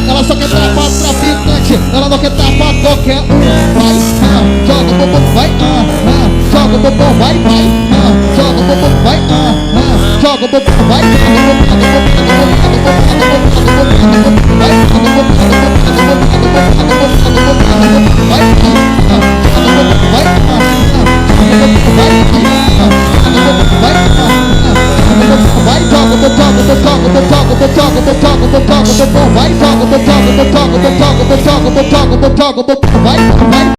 Ela só quer trapar traficante, ela não quer trapar qualquer um. Vai, joga o bumbum, vai, joga o bumbum, vai, joga o bumbum, vai, joga o bumbum, vai, vai, vai,